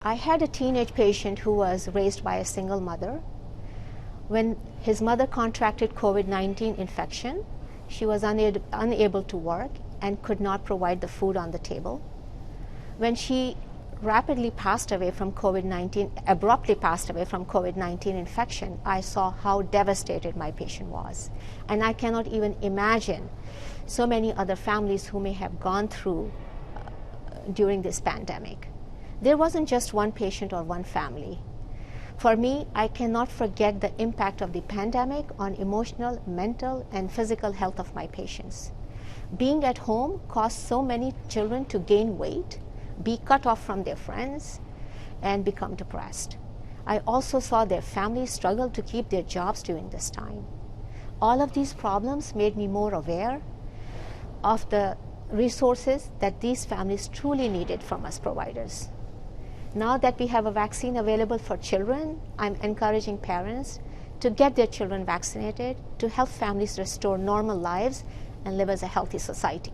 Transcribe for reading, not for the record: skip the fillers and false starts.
I had a teenage patient who was raised by a single mother. When his mother contracted COVID-19 infection, she was unable to work and could not provide the food on the table. When she rapidly passed away from COVID-19, abruptly passed away from COVID-19 infection, I saw how devastated my patient was. And I cannot even imagine so many other families who may have gone through during this pandemic. There wasn't just one patient or one family. For me, I cannot forget the impact of the pandemic on emotional, mental, and physical health of my patients. Being at home caused so many children to gain weight, be cut off from their friends, and become depressed. I also saw their families struggle to keep their jobs during this time. All of these problems made me more aware of the resources that these families truly needed from us providers. Now that we have a vaccine available for children, I'm encouraging parents to get their children vaccinated to help families restore normal lives and live as a healthy society.